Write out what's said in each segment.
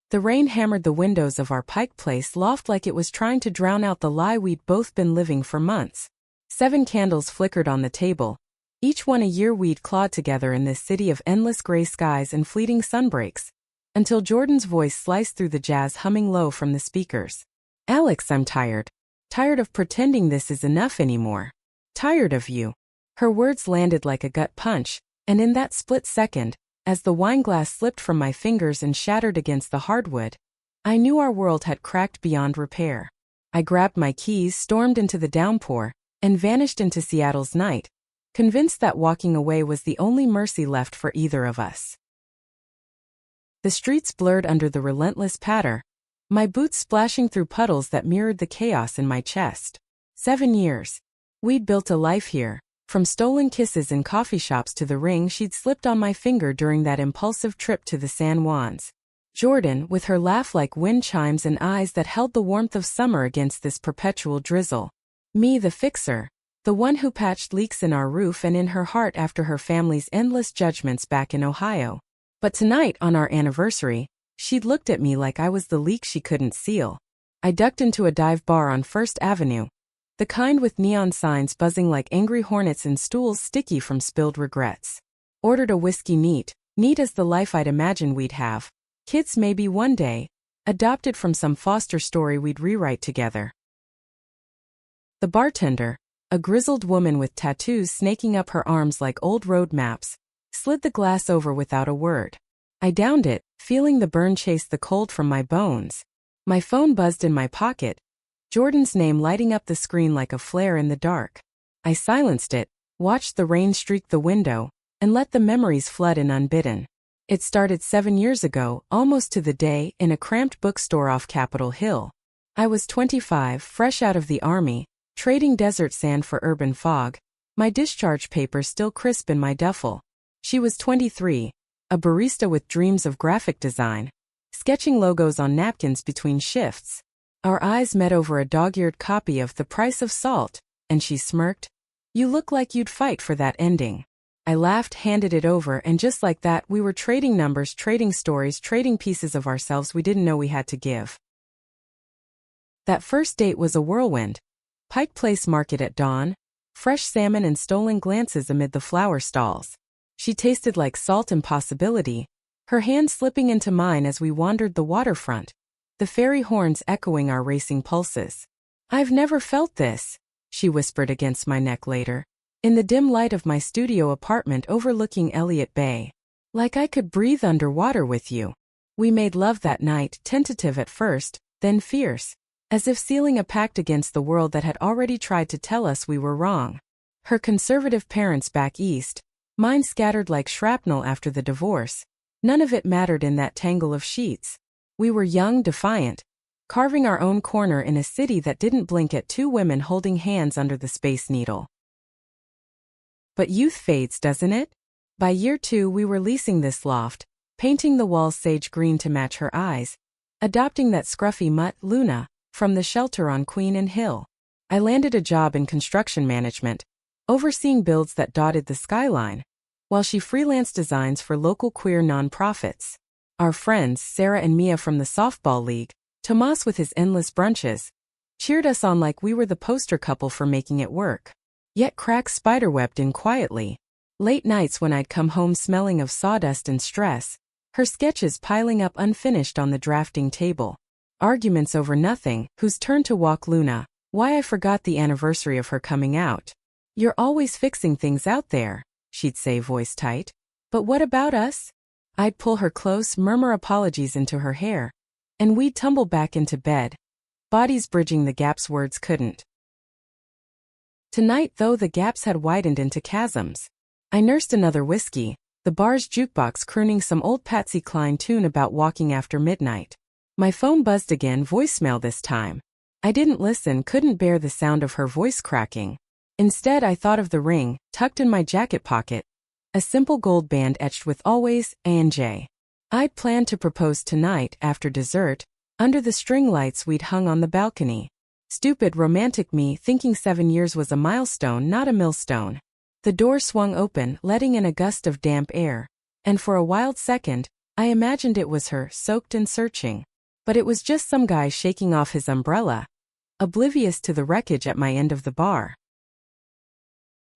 The rain hammered the windows of our Pike Place loft like it was trying to drown out the lie we'd both been living for months. 7 candles flickered on the table, each one a year we'd clawed together in this city of endless gray skies and fleeting sunbreaks, until Jordan's voice sliced through the jazz humming low from the speakers. "Alex, I'm tired. Tired of pretending this is enough anymore. Tired of you." Her words landed like a gut punch, and in that split second, as the wine glass slipped from my fingers and shattered against the hardwood, I knew our world had cracked beyond repair. I grabbed my keys, stormed into the downpour, and vanished into Seattle's night, convinced that walking away was the only mercy left for either of us. The streets blurred under the relentless patter, my boots splashing through puddles that mirrored the chaos in my chest. 7 years. We'd built a life here, from stolen kisses in coffee shops to the ring she'd slipped on my finger during that impulsive trip to the San Juans. Jordan, with her laugh like wind chimes and eyes that held the warmth of summer against this perpetual drizzle. Me, the fixer, the one who patched leaks in our roof and in her heart after her family's endless judgments back in Ohio. But tonight, on our anniversary, she'd looked at me like I was the leak she couldn't seal. I ducked into a dive bar on First Avenue, the kind with neon signs buzzing like angry hornets and stools sticky from spilled regrets. Ordered a whiskey neat as the life I'd imagined we'd have. Kids maybe one day, adopted from some foster story we'd rewrite together. The bartender, a grizzled woman with tattoos snaking up her arms like old road maps, slid the glass over without a word. I downed it, feeling the burn chase the cold from my bones. My phone buzzed in my pocket, Jordan's name lighting up the screen like a flare in the dark. I silenced it, watched the rain streak the window, and let the memories flood in unbidden. It started 7 years ago, almost to the day, in a cramped bookstore off Capitol Hill. I was 25, fresh out of the army, trading desert sand for urban fog, my discharge papers still crisp in my duffel. She was 23, a barista with dreams of graphic design, sketching logos on napkins between shifts. Our eyes met over a dog-eared copy of The Price of Salt, and she smirked. "You look like you'd fight for that ending." I laughed, handed it over, and just like that, we were trading numbers, trading stories, trading pieces of ourselves we didn't know we had to give. That first date was a whirlwind. Pike Place Market at dawn, fresh salmon and stolen glances amid the flower stalls. She tasted like salt and possibility, her hand slipping into mine as we wandered the waterfront, the ferry horns echoing our racing pulses. "I've never felt this," she whispered against my neck later, in the dim light of my studio apartment overlooking Elliott Bay. "Like I could breathe underwater with you." We made love that night, tentative at first, then fierce, as if sealing a pact against the world that had already tried to tell us we were wrong. Her conservative parents back east, mine scattered like shrapnel after the divorce. None of it mattered in that tangle of sheets. We were young, defiant, carving our own corner in a city that didn't blink at 2 women holding hands under the Space Needle. But youth fades, doesn't it? By year 2 we were leasing this loft, painting the walls sage green to match her eyes, adopting that scruffy mutt, Luna, from the shelter on Queen and Hill. I landed a job in construction management, overseeing builds that dotted the skyline, while she freelanced designs for local queer nonprofits. Our friends, Sarah and Mia from the softball league, Tomas with his endless brunches, cheered us on like we were the poster couple for making it work. Yet cracks spiderwebbed in quietly. Late nights when I'd come home smelling of sawdust and stress, her sketches piling up unfinished on the drafting table. Arguments over nothing, whose turn to walk Luna, why I forgot the anniversary of her coming out. "You're always fixing things out there," she'd say, voice tight. "But what about us?" I'd pull her close, murmur apologies into her hair, and we'd tumble back into bed, bodies bridging the gaps words couldn't. Tonight, though, the gaps had widened into chasms. I nursed another whiskey, the bar's jukebox crooning some old Patsy Cline tune about walking after midnight. My phone buzzed again, voicemail this time. I didn't listen, couldn't bear the sound of her voice cracking. Instead, I thought of the ring, tucked in my jacket pocket, a simple gold band etched with always, A&J. I'd planned to propose tonight, after dessert, under the string lights we'd hung on the balcony. Stupid romantic me thinking 7 years was a milestone, not a millstone. The door swung open, letting in a gust of damp air, and for a wild second, I imagined it was her, soaked and searching. But it was just some guy shaking off his umbrella, oblivious to the wreckage at my end of the bar.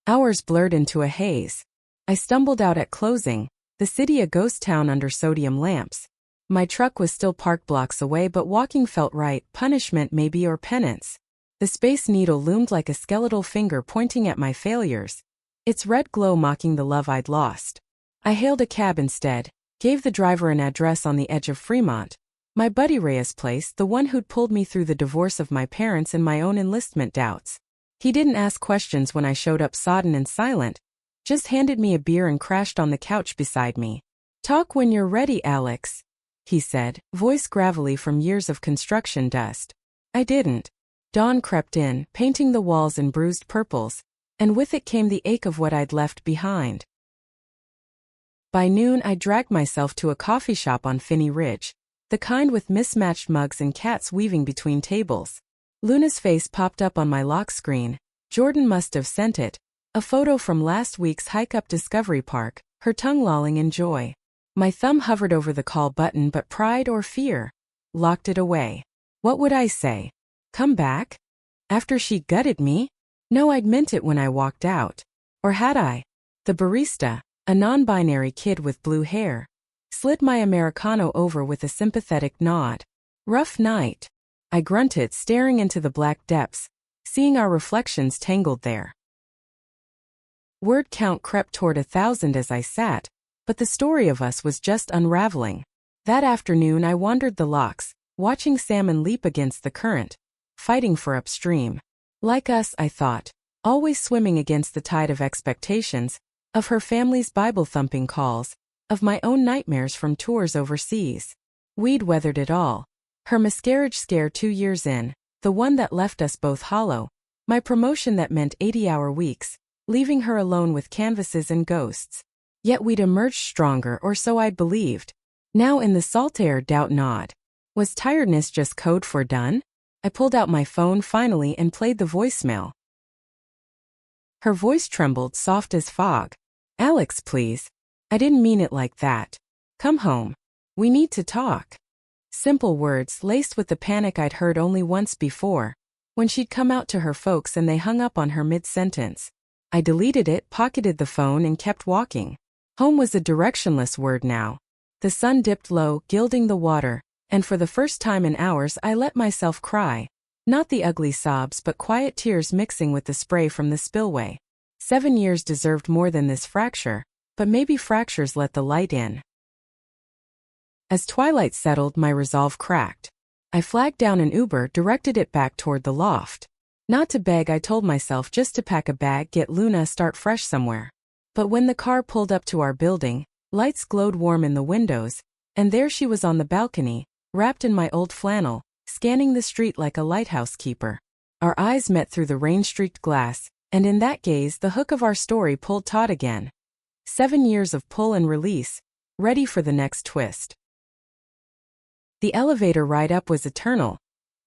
Hours blurred into a haze. I stumbled out at closing, the city a ghost town under sodium lamps. My truck was still parked blocks away, but walking felt right, punishment maybe or penance. The Space Needle loomed like a skeletal finger pointing at my failures, its red glow mocking the love I'd lost. I hailed a cab instead, gave the driver an address on the edge of Fremont, my buddy Rhea's place, the one who'd pulled me through the divorce of my parents and my own enlistment doubts. He didn't ask questions when I showed up sodden and silent, just handed me a beer and crashed on the couch beside me. "Talk when you're ready, Alex," he said, voice gravelly from years of construction dust. I didn't. Dawn crept in, painting the walls in bruised purples, and with it came the ache of what I'd left behind. By noon I dragged myself to a coffee shop on Finney Ridge, the kind with mismatched mugs and cats weaving between tables. Luna's face popped up on my lock screen. Jordan must have sent it, a photo from last week's hike up Discovery Park, her tongue lolling in joy. My thumb hovered over the call button, but pride or fear locked it away. What would I say? Come back? After she gutted me? No, I'd meant it when I walked out. Or had I? The barista, a non-binary kid with blue hair, slid my Americano over with a sympathetic nod. Rough night, I grunted, staring into the black depths, seeing our reflections tangled there. Word count crept toward 1,000 as I sat, but the story of us was just unraveling. That afternoon I wandered the locks, watching salmon leap against the current, fighting for upstream. Like us, I thought, always swimming against the tide of expectations, of her family's Bible-thumping calls, of my own nightmares from tours overseas. We'd weathered it all. Her miscarriage scare 2 years in, the one that left us both hollow, my promotion that meant 80-hour weeks, leaving her alone with canvases and ghosts. Yet we'd emerged stronger, or so I'd believed. Now in the salt air, doubt gnawed. Was tiredness just code for done? I pulled out my phone finally and played the voicemail. Her voice trembled, soft as fog. "Alex, please. I didn't mean it like that. Come home. We need to talk." Simple words laced with the panic I'd heard only once before, when she'd come out to her folks and they hung up on her mid-sentence. I deleted it, pocketed the phone, and kept walking. Home was a directionless word now. The sun dipped low, gilding the water, and for the first time in hours I let myself cry. Not the ugly sobs, but quiet tears mixing with the spray from the spillway. 7 years deserved more than this fracture, but maybe fractures let the light in. As twilight settled, my resolve cracked. I flagged down an Uber, directed it back toward the loft. Not to beg, I told myself, just to pack a bag, get Luna, start fresh somewhere. But when the car pulled up to our building, lights glowed warm in the windows, and there she was on the balcony, wrapped in my old flannel, scanning the street like a lighthouse keeper. Our eyes met through the rain-streaked glass, and in that gaze the hook of our story pulled taut again. 7 years of pull and release, ready for the next twist. The elevator ride up was eternal,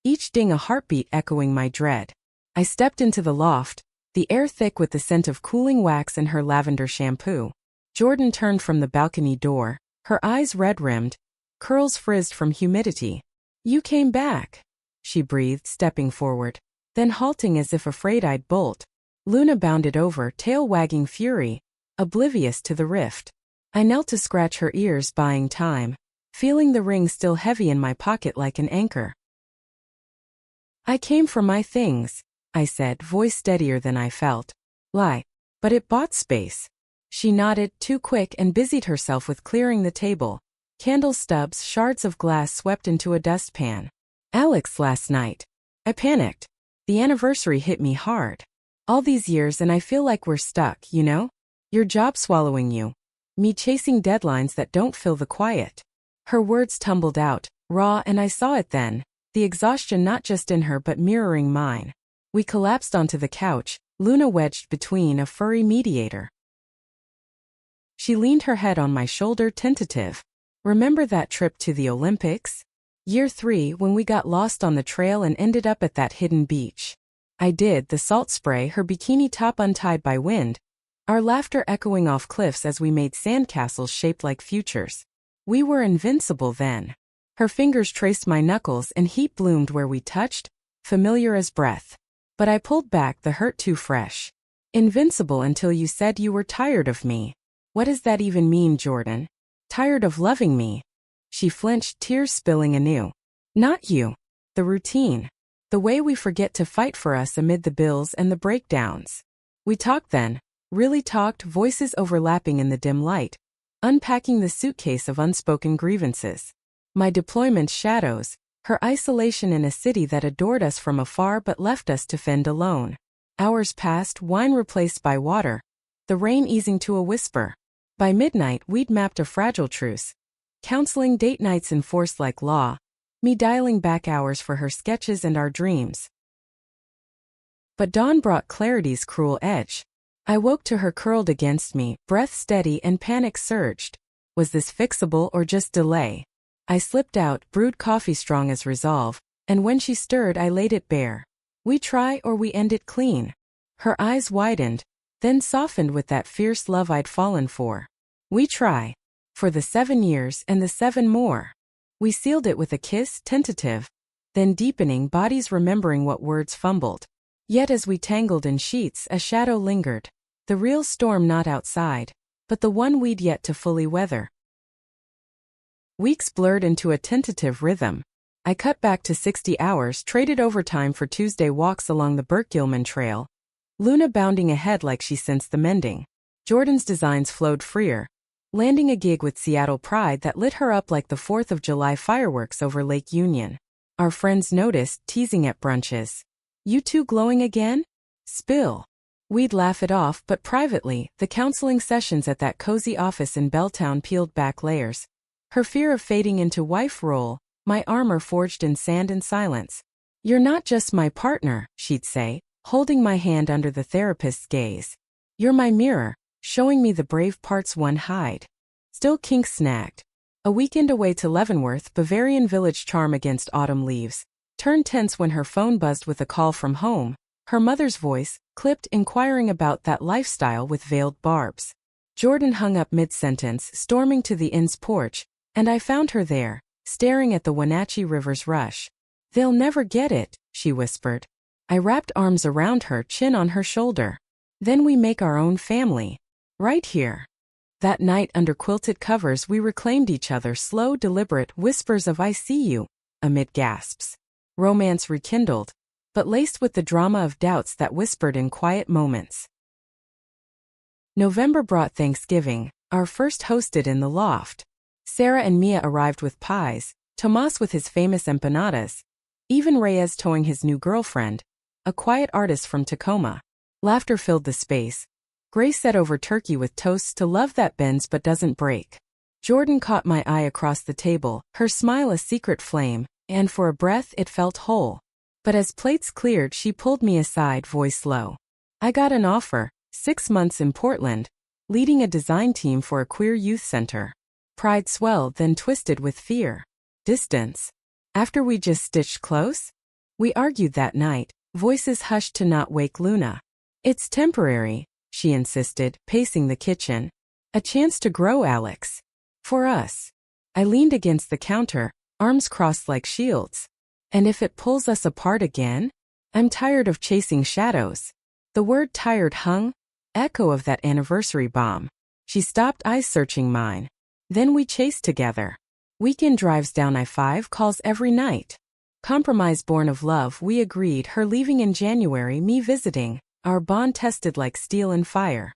each ding a heartbeat echoing my dread. I stepped into the loft, the air thick with the scent of cooling wax and her lavender shampoo. Jordan turned from the balcony door, her eyes red-rimmed, curls frizzed from humidity. "You came back," she breathed, stepping forward, then halting as if afraid I'd bolt. Luna bounded over, tail wagging fury, oblivious to the rift. I knelt to scratch her ears, buying time, feeling the ring still heavy in my pocket like an anchor. "I came for my things," I said, voice steadier than I felt. "Lie. But it bought space." She nodded, too quick, and busied herself with clearing the table. Candle stubs, shards of glass swept into a dustpan. "Alex, last night. I panicked. The anniversary hit me hard. All these years and I feel like we're stuck, you know? Your job swallowing you. Me chasing deadlines that don't fill the quiet." Her words tumbled out, raw, and I saw it then, the exhaustion not just in her but mirroring mine. We collapsed onto the couch, Luna wedged between, a furry mediator. She leaned her head on my shoulder, tentative. "Remember that trip to the Olympics? Year 3, when we got lost on the trail and ended up at that hidden beach?" I did, the salt spray, her bikini top untied by wind, our laughter echoing off cliffs as we made sandcastles shaped like futures. We were invincible then. Her fingers traced my knuckles and heat bloomed where we touched, familiar as breath. But I pulled back, the hurt too fresh. Invincible until you said you were tired of me. What does that even mean, Jordan? Tired of loving me? She flinched, tears spilling anew. Not you. The routine. The way we forget to fight for us amid the bills and the breakdowns. We talked then, really talked, voices overlapping in the dim light, unpacking the suitcase of unspoken grievances. My deployment's shadows, her isolation in a city that adored us from afar but left us to fend alone. Hours passed, wine replaced by water, the rain easing to a whisper. By midnight we'd mapped a fragile truce. Counseling date nights enforced like law, me dialing back hours for her sketches and our dreams. But dawn brought clarity's cruel edge. I woke to her curled against me, breath steady and panic surged. Was this fixable or just delay? I slipped out, brewed coffee strong as resolve, and when she stirred I laid it bare. We try or we end it clean. Her eyes widened, then softened with that fierce love I'd fallen for. We try. For the 7 years and the 7 more. We sealed it with a kiss, tentative, then deepening, bodies remembering what words fumbled. Yet as we tangled in sheets, a shadow lingered. The real storm not outside, but the one we'd yet to fully weather. Weeks blurred into a tentative rhythm. I cut back to 60 hours, traded overtime for Tuesday walks along the Burke-Gilman Trail. Luna bounding ahead like she sensed the mending. Jordan's designs flowed freer, landing a gig with Seattle pride that lit her up like the 4th of July fireworks over Lake Union. Our friends noticed, teasing at brunches. You two glowing again? Spill. We'd laugh it off, but privately, the counseling sessions at that cozy office in Belltown peeled back layers. Her fear of fading into wife role, my armor forged in sand and silence. You're not just my partner, she'd say, holding my hand under the therapist's gaze. You're my mirror, showing me the brave parts one hide. Still kinks snagged. A weekend away to Leavenworth, Bavarian village charm against autumn leaves, turned tense when her phone buzzed with a call from home, her mother's voice, clipped, inquiring about that lifestyle with veiled barbs. Jordan hung up mid-sentence, storming to the inn's porch, and I found her there, staring at the Wenatchee River's rush. They'll never get it, she whispered. I wrapped arms around her, chin on her shoulder. Then we make our own family. Right here. That night under quilted covers we reclaimed each other, slow, deliberate whispers of I see you, amid gasps. Romance rekindled, but laced with the drama of doubts that whispered in quiet moments. November brought Thanksgiving, our first hosted in the loft. Sarah and Mia arrived with pies, Tomas with his famous empanadas, even Reyes towing his new girlfriend, a quiet artist from Tacoma. Laughter filled the space. Grace said over turkey with toasts to love that bends but doesn't break. Jordan caught my eye across the table, her smile a secret flame, and for a breath it felt whole. But as plates cleared she pulled me aside, voice low. I got an offer, 6 months in Portland, leading a design team for a queer youth center. Pride swelled, then twisted with fear. Distance. After we just stitched close? We argued that night, voices hushed to not wake Luna. It's temporary, she insisted, pacing the kitchen. A chance to grow, Alex. For us. I leaned against the counter, arms crossed like shields. And if it pulls us apart again? I'm tired of chasing shadows. The word tired hung, echo of that anniversary bomb. She stopped, eyes searching mine. Then we chased together. Weekend drives down I-5, calls every night. Compromise born of love, we agreed, her leaving in January, me visiting, our bond tested like steel and fire.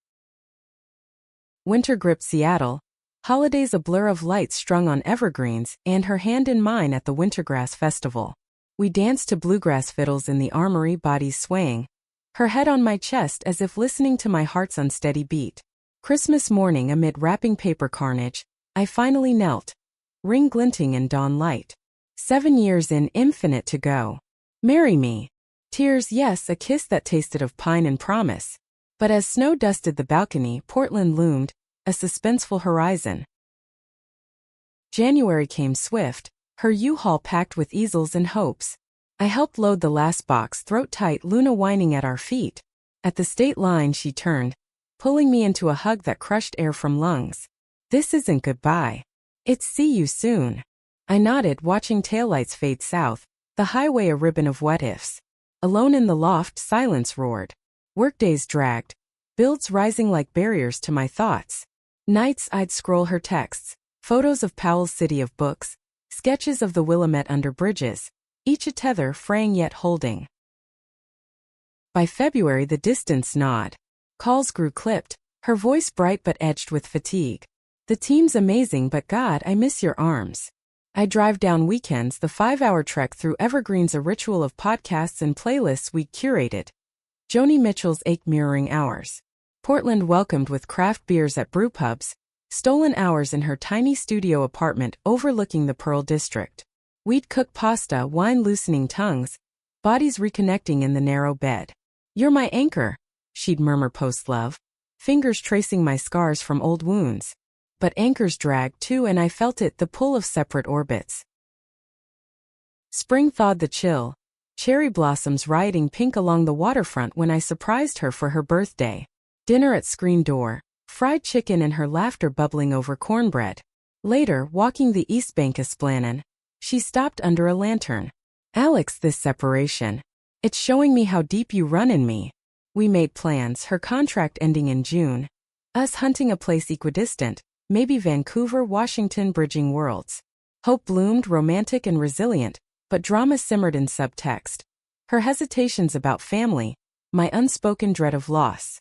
Winter gripped Seattle, holidays a blur of lights strung on evergreens, and her hand in mine at the Wintergrass Festival. We danced to bluegrass fiddles in the armory, bodies swaying, her head on my chest as if listening to my heart's unsteady beat. Christmas morning amid wrapping paper carnage, I finally knelt, ring glinting in dawn light. 7 years in, infinite to go. Marry me. Tears, yes, a kiss that tasted of pine and promise. But as snow dusted the balcony, Portland loomed, a suspenseful horizon. January came swift, her U-Haul packed with easels and hopes. I helped load the last box, throat tight, Luna whining at our feet. At the state line she turned, pulling me into a hug that crushed air from lungs. This isn't goodbye. It's see you soon. I nodded, watching taillights fade south, the highway a ribbon of what-ifs. Alone in the loft, silence roared. Workdays dragged, builds rising like barriers to my thoughts. Nights I'd scroll her texts, photos of Powell's city of books, sketches of the Willamette under bridges, each a tether fraying yet holding. By February the distance gnawed. Calls grew clipped, her voice bright but edged with fatigue. The team's amazing but God, I miss your arms. I drive down weekends, the 5-hour trek through evergreens, a ritual of podcasts and playlists we curated. Joni Mitchell's ache mirroring ours. Portland welcomed with craft beers at brewpubs, stolen hours in her tiny studio apartment overlooking the Pearl District. We'd cook pasta, wine loosening tongues, bodies reconnecting in the narrow bed. You're my anchor, she'd murmur post-love, fingers tracing my scars from old wounds. But anchors dragged too, and I felt it, the pull of separate orbits. Spring thawed the chill, cherry blossoms rioting pink along the waterfront when I surprised her for her birthday. Dinner at screen door, fried chicken and her laughter bubbling over cornbread. Later, walking the East Bank Esplanade, she stopped under a lantern. Alex, this separation. It's showing me how deep you run in me. We made plans, her contract ending in June. Us hunting a place equidistant, maybe Vancouver, Washington, bridging worlds. Hope bloomed, romantic and resilient, but drama simmered in subtext. Her hesitations about family, my unspoken dread of loss.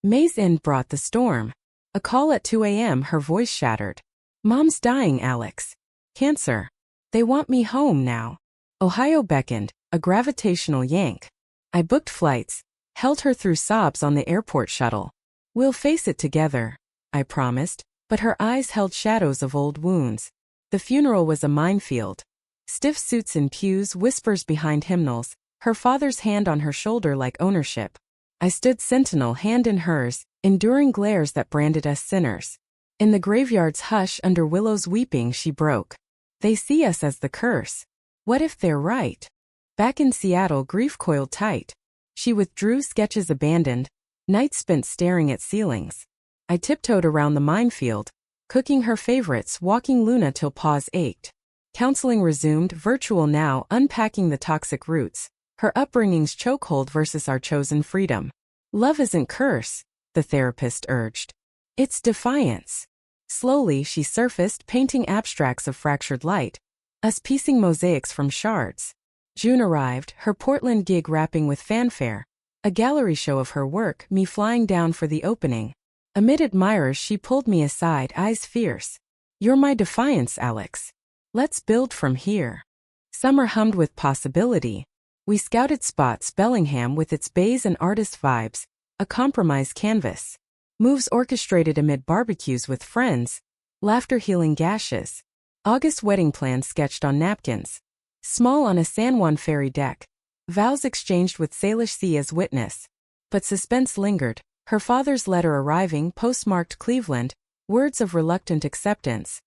May's end brought the storm. A call at 2 a.m., her voice shattered. Mom's dying, Alex. Cancer. They want me home now. Ohio beckoned, a gravitational yank. I booked flights, held her through sobs on the airport shuttle. We'll face it together, I promised, but her eyes held shadows of old wounds. The funeral was a minefield. Stiff suits in pews, whispers behind hymnals, her father's hand on her shoulder like ownership. I stood sentinel, hand in hers, enduring glares that branded us sinners. In the graveyard's hush, under willows weeping, she broke. They see us as the curse. What if they're right? Back in Seattle, grief coiled tight. She withdrew, sketches abandoned, nights spent staring at ceilings. I tiptoed around the minefield, cooking her favorites, walking Luna till paws ached. Counseling resumed, virtual now, unpacking the toxic roots, her upbringing's chokehold versus our chosen freedom. Love isn't curse, the therapist urged. It's defiance. Slowly she surfaced, painting abstracts of fractured light, us piecing mosaics from shards. June arrived, her Portland gig wrapping with fanfare. A gallery show of her work, me flying down for the opening. Amid admirers she pulled me aside, eyes fierce. You're my defiance, Alex. Let's build from here. Summer hummed with possibility. We scouted spots, Bellingham with its bays and artist vibes, a compromise canvas. Moves orchestrated amid barbecues with friends, laughter healing gashes. August wedding plans sketched on napkins. Small on a San Juan ferry deck. Vows exchanged with Salish Sea as witness. But suspense lingered, her father's letter arriving, postmarked Cleveland, words of reluctant acceptance.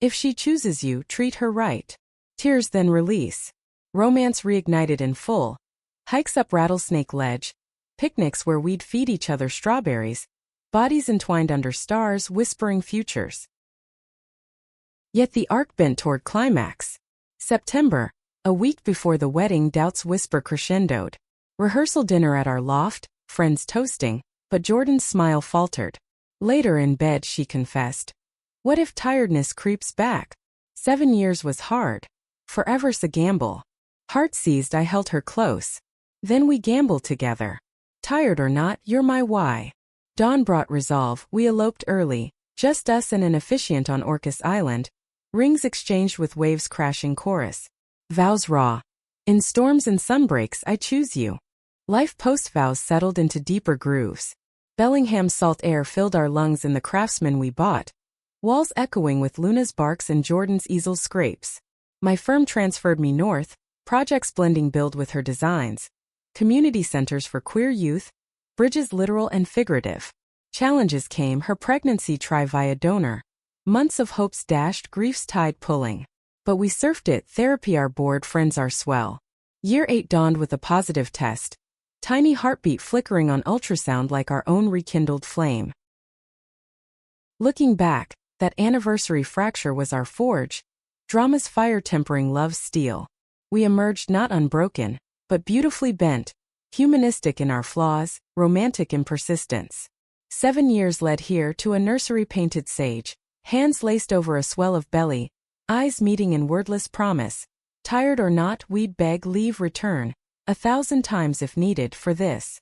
If she chooses you, treat her right. Tears then release. Romance reignited in full. Hikes up Rattlesnake Ledge. Picnics where we'd feed each other strawberries. Bodies entwined under stars, whispering futures. Yet the arc bent toward climax. September, a week before the wedding, doubts whisper crescendoed. Rehearsal dinner at our loft, friends toasting, but Jordan's smile faltered. Later in bed she confessed. What if tiredness creeps back? 7 years was hard. Forever's a gamble. Heart seized, I held her close. Then we gambled together. Tired or not, you're my why. Dawn brought resolve, we eloped early, just us and an officiant on Orcas Island. Rings exchanged with waves crashing chorus. Vows raw. In storms and sunbreaks I choose you. Life post-vows settled into deeper grooves. Bellingham's salt air filled our lungs in the craftsman we bought. Walls echoing with Luna's barks and Jordan's easel scrapes. My firm transferred me north, projects blending build with her designs. Community centers for queer youth, bridges literal and figurative. Challenges came, her pregnancy try via donor. Months of hopes dashed, grief's tide pulling. But we surfed it, therapy our board, friends our swell. Year 8 dawned with a positive test. Tiny heartbeat flickering on ultrasound like our own rekindled flame. Looking back, That anniversary fracture was our forge, drama's fire-tempering love's steel. We emerged not unbroken, but beautifully bent, humanistic in our flaws, romantic in persistence. 7 years led here to a nursery-painted sage, hands laced over a swell of belly, eyes meeting in wordless promise. Tired or not, we'd beg, leave, return, 1,000 times if needed for this.